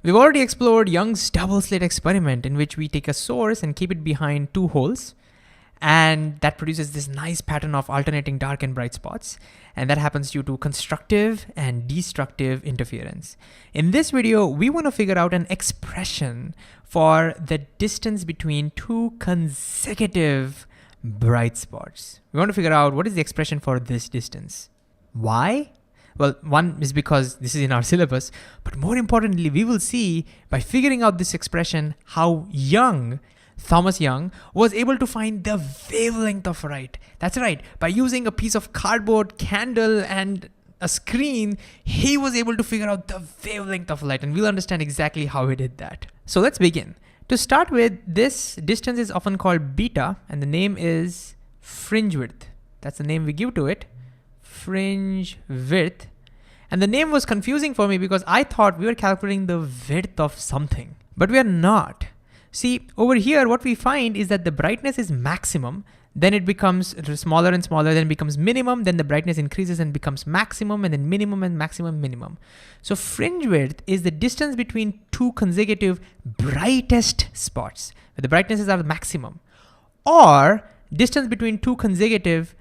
We've already explored Young's double slit experiment, in which we take a source and keep it behind two holes, and that produces this nice pattern of alternating dark and bright spots, and that happens due to constructive and destructive interference. In this video, we want to figure out an expression for the distance between two consecutive bright spots. We want to figure out what is the expression for this distance. Why? Well, one is because this is in our syllabus, but more importantly, we will see by figuring out this expression how Thomas Young was able to find the wavelength of light. That's right, by using a piece of cardboard, candle, and a screen, he was able to figure out the wavelength of light, and we'll understand exactly how he did that. So let's begin. To start with, this distance is often called beta, and the name is fringe width. That's the name we give to it, fringe width. And the name was confusing for me because I thought we were calculating the width of something, but we are not. See, over here, what we find is that the brightness is maximum, then it becomes smaller and smaller, then it becomes minimum, then the brightness increases and becomes maximum, and then minimum and maximum, minimum. So fringe width is the distance between two consecutive brightest spots, where the brightnesses are the maximum, or distance between two consecutive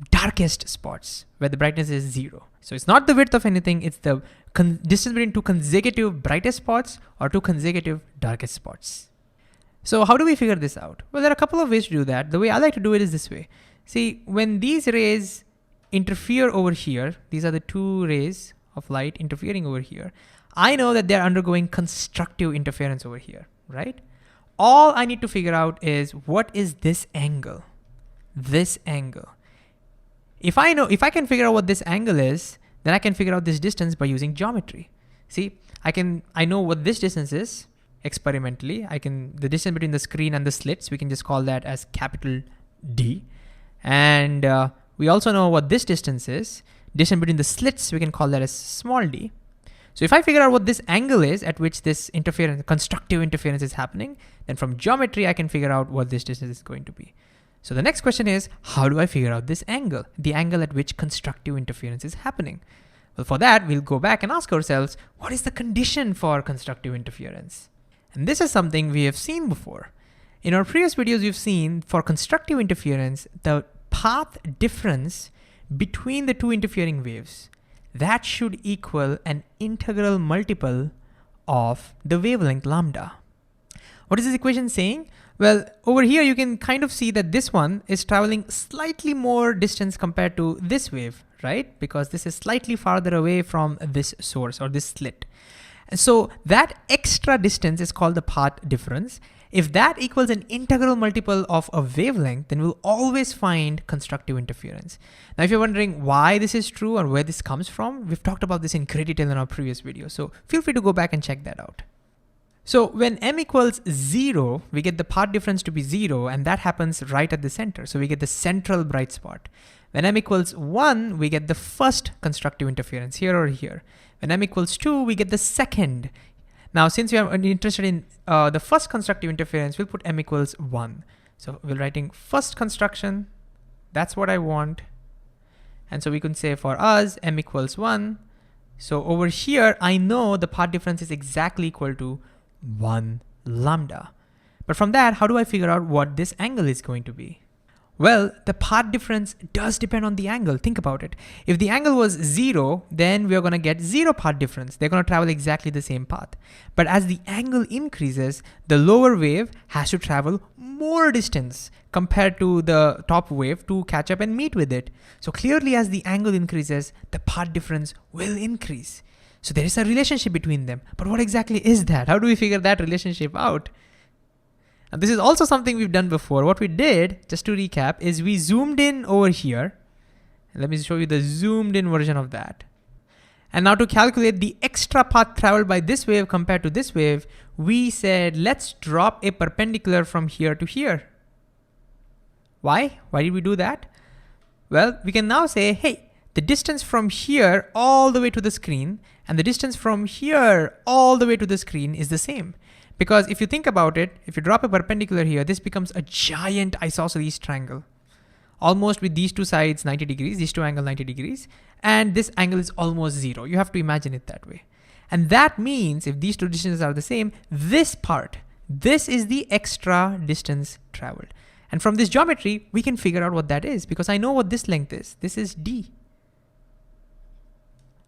darkest spots, where the brightness is 0. So it's not the width of anything, it's the distance between two consecutive brightest spots or two consecutive darkest spots. So how do we figure this out? Well, there are a couple of ways to do that. The way I like to do it is this way. See, when these rays interfere over here, these are the two rays of light interfering over here, I know that they're undergoing constructive interference over here, right? All I need to figure out is what is this angle? This angle. If I can figure out what this angle is, then I can figure out this distance by using geometry. See, I know what this distance is experimentally. The distance between the screen and the slits, we can just call that as capital D. And we also know what this distance is. Distance between the slits, we can call that as small d. So if I figure out what this angle is at which this constructive interference is happening, then from geometry, I can figure out what this distance is going to be. So the next question is, how do I figure out this angle, the angle at which constructive interference is happening? Well, for that, we'll go back and ask ourselves, what is the condition for constructive interference? And this is something we have seen before. In our previous videos, we've seen for constructive interference, the path difference between the two interfering waves, that should equal an integral multiple of the wavelength lambda. What is this equation saying? Well, over here, you can kind of see that this one is traveling slightly more distance compared to this wave, right? Because this is slightly farther away from this source or this slit. And so that extra distance is called the path difference. If that equals an integral multiple of a wavelength, then we'll always find constructive interference. Now, if you're wondering why this is true or where this comes from, we've talked about this in great detail in our previous video. So feel free to go back and check that out. So when m equals 0, we get the path difference to be 0, and that happens right at the center. So we get the central bright spot. When m equals 1, we get the first constructive interference here or here. When m equals 2, we get the second. Now, since we are interested in the first constructive interference, we'll put m equals 1. So we're writing first construction. That's what I want. And so we can say for us, m equals 1. So over here, I know the path difference is exactly equal to 1 lambda. But from that, how do I figure out what this angle is going to be? Well, the path difference does depend on the angle. Think about it. If the angle was 0, then we're going to get 0 path difference. They're going to travel exactly the same path. But as the angle increases, the lower wave has to travel more distance compared to the top wave to catch up and meet with it. So clearly, as the angle increases, the path difference will increase. So there is a relationship between them. But what exactly is that? How do we figure that relationship out? And this is also something we've done before. What we did, just to recap, is we zoomed in over here. And let me show you the zoomed in version of that. And now to calculate the extra path traveled by this wave compared to this wave, we said, let's drop a perpendicular from here to here. Why? Why did we do that? Well, we can now say, hey, the distance from here all the way to the screen and the distance from here all the way to the screen is the same. Because if you think about it, if you drop a perpendicular here, this becomes a giant isosceles triangle. Almost with these two sides 90 degrees, these two angles 90 degrees, and this angle is almost 0. You have to imagine it that way. And that means if these two distances are the same, this part, this is the extra distance traveled. And from this geometry, we can figure out what that is because I know what this length is. This is D.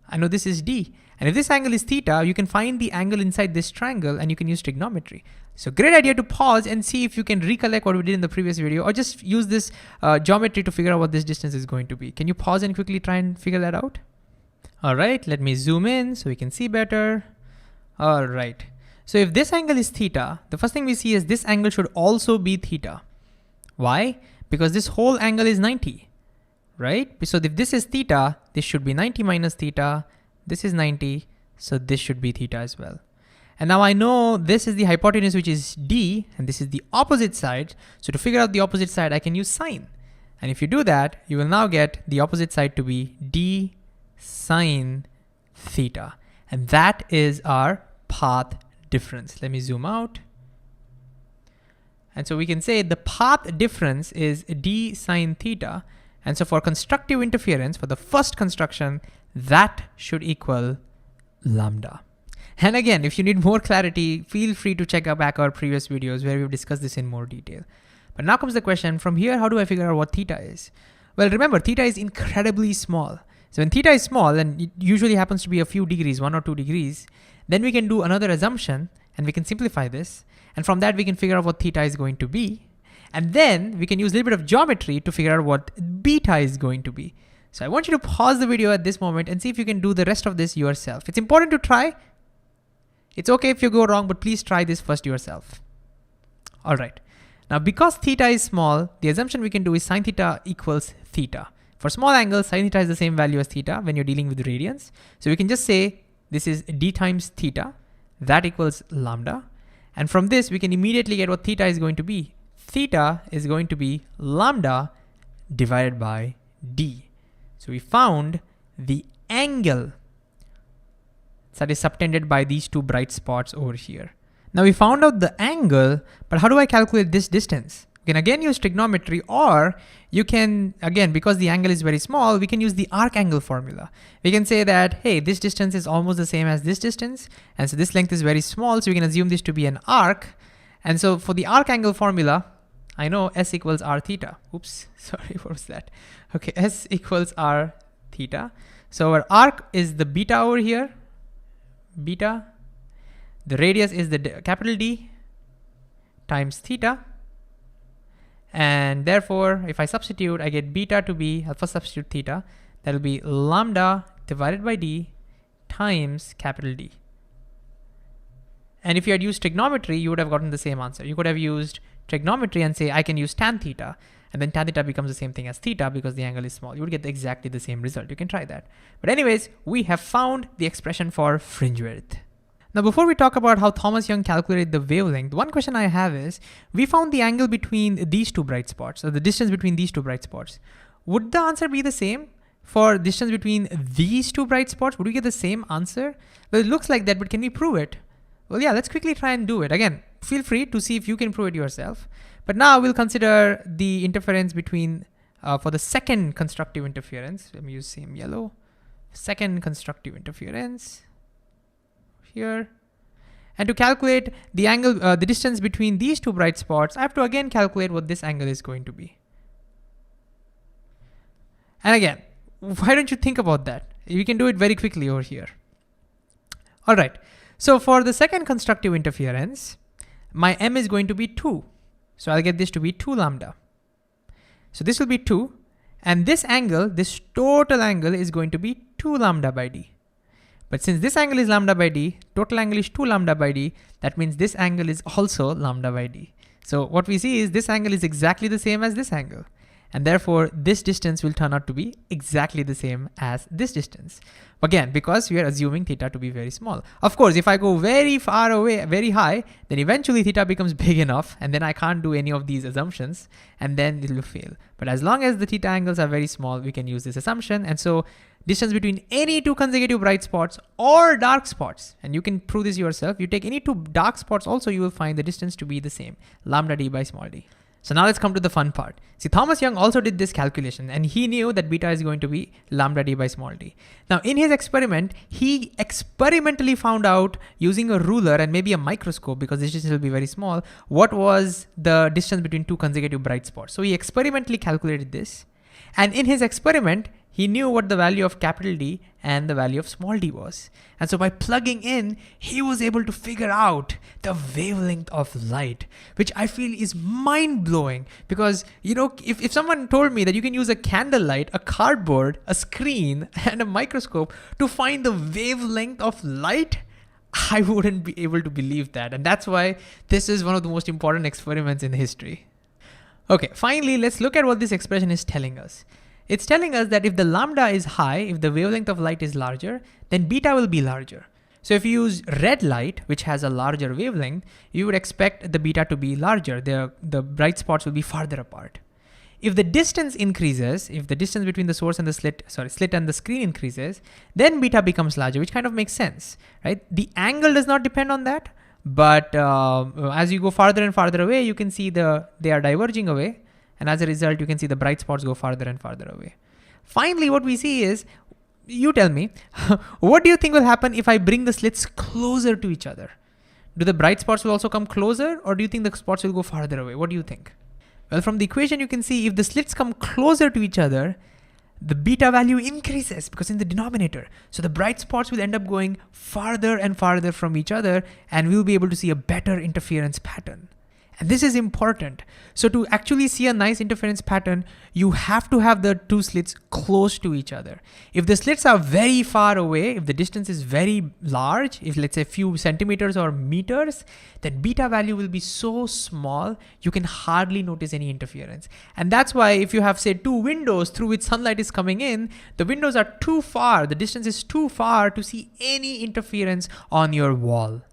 I know this is D. And if this angle is theta, you can find the angle inside this triangle and you can use trigonometry. So great idea to pause and see if you can recollect what we did in the previous video or just use this geometry to figure out what this distance is going to be. Can you pause and quickly try and figure that out? All right, let me zoom in so we can see better. All right. So if this angle is theta, the first thing we see is this angle should also be theta. Why? Because this whole angle is 90, right? So if this is theta, this should be 90 minus theta. This is 90, so this should be theta as well. And now I know this is the hypotenuse, which is D, and this is the opposite side. So to figure out the opposite side, I can use sine. And if you do that, you will now get the opposite side to be D sine theta. And that is our path difference. Let me zoom out. And so we can say the path difference is D sine theta. And so for constructive interference, for the first construction, that should equal lambda. And again, if you need more clarity, feel free to check back our previous videos where we've discussed this in more detail. But now comes the question, from here, how do I figure out what theta is? Well, remember, theta is incredibly small. So when theta is small, and it usually happens to be a few degrees, 1 or 2 degrees, then we can do another assumption and we can simplify this. And from that, we can figure out what theta is going to be. And then we can use a little bit of geometry to figure out what beta is going to be. So I want you to pause the video at this moment and see if you can do the rest of this yourself. It's important to try. It's okay if you go wrong, but please try this first yourself. All right. Now, because theta is small, the assumption we can do is sine theta equals theta. For small angles, sine theta is the same value as theta when you're dealing with radians. So we can just say this is D times theta. That equals lambda. And from this, we can immediately get what theta is going to be. Theta is going to be lambda divided by D. So we found the angle that is subtended by these two bright spots over here. Now we found out the angle, but how do I calculate this distance? You can again use trigonometry, or you can, again, because the angle is very small, we can use the arc angle formula. We can say that, hey, this distance is almost the same as this distance. And so this length is very small, so we can assume this to be an arc. And so for the arc angle formula, I know S equals R theta. Oops, sorry, what was that? Okay, S equals R theta. So our arc is the beta over here, beta. The radius is the capital D times theta. And therefore, if I substitute, I get beta to be, I'll first substitute theta. That'll be lambda divided by D times capital D. And if you had used trigonometry, you would have gotten the same answer. You could have used trigonometry and say, I can use tan theta, and then tan theta becomes the same thing as theta because the angle is small. You would get exactly the same result. You can try that. But anyways, we have found the expression for fringe width. Now, before we talk about how Thomas Young calculated the wavelength, one question I have is, we found the angle between these two bright spots, or the distance between these two bright spots. Would the answer be the same for distance between these two bright spots? Would we get the same answer? Well, it looks like that, but can we prove it? Well, yeah, let's quickly try and do it. Again, feel free to see if you can prove it yourself. But now we'll consider the interference between, for the second constructive interference. Let me use same yellow. Second constructive interference here. And to calculate the angle, the distance between these two bright spots, I have to again calculate what this angle is going to be. And again, why don't you think about that? You can do it very quickly over here. All right. So for the second constructive interference, my M is going to be 2. So I'll get this to be 2 lambda. So this will be 2. And this angle, this total angle is going to be 2 lambda by D. But since this angle is lambda by D, total angle is 2 lambda by D, that means this angle is also lambda by D. So what we see is this angle is exactly the same as this angle. And therefore, this distance will turn out to be exactly the same as this distance. Again, because we are assuming theta to be very small. Of course, if I go very far away, very high, then eventually theta becomes big enough, and then I can't do any of these assumptions, and then it will fail. But as long as the theta angles are very small, we can use this assumption. And so distance between any two consecutive bright spots or dark spots, and you can prove this yourself. You take any two dark spots also, you will find the distance to be the same, lambda d by small d. So now let's come to the fun part. See, Thomas Young also did this calculation and he knew that beta is going to be lambda d by small d. Now in his experiment, he experimentally found out using a ruler and maybe a microscope, because this distance will be very small, what was the distance between two consecutive bright spots. So he experimentally calculated this. And in his experiment, he knew what the value of capital D and the value of small d was. And so by plugging in, he was able to figure out the wavelength of light, which I feel is mind blowing, because, you know, if someone told me that you can use a candlelight, a cardboard, a screen, and a microscope to find the wavelength of light, I wouldn't be able to believe that. And that's why this is one of the most important experiments in history. Okay, finally, let's look at what this expression is telling us. It's telling us that if the lambda is high, if the wavelength of light is larger, then beta will be larger. So if you use red light, which has a larger wavelength, you would expect the beta to be larger. The bright spots will be farther apart. If the distance increases, if the distance between the source and the slit and the screen increases, then beta becomes larger, which kind of makes sense, right? The angle does not depend on that, but as you go farther and farther away, you can see they are diverging away. And as a result, you can see the bright spots go farther and farther away. Finally, what we see is, you tell me, what do you think will happen if I bring the slits closer to each other? Do the bright spots will also come closer, or do you think the spots will go farther away? What do you think? Well, from the equation, you can see if the slits come closer to each other, the beta value increases because in the denominator. So the bright spots will end up going farther and farther from each other, and we'll be able to see a better interference pattern. And this is important. So to actually see a nice interference pattern, you have to have the two slits close to each other. If the slits are very far away, if the distance is very large, if let's say a few centimeters or meters, then beta value will be so small, you can hardly notice any interference. And that's why if you have, say, two windows through which sunlight is coming in, the windows are too far, the distance is too far to see any interference on your wall.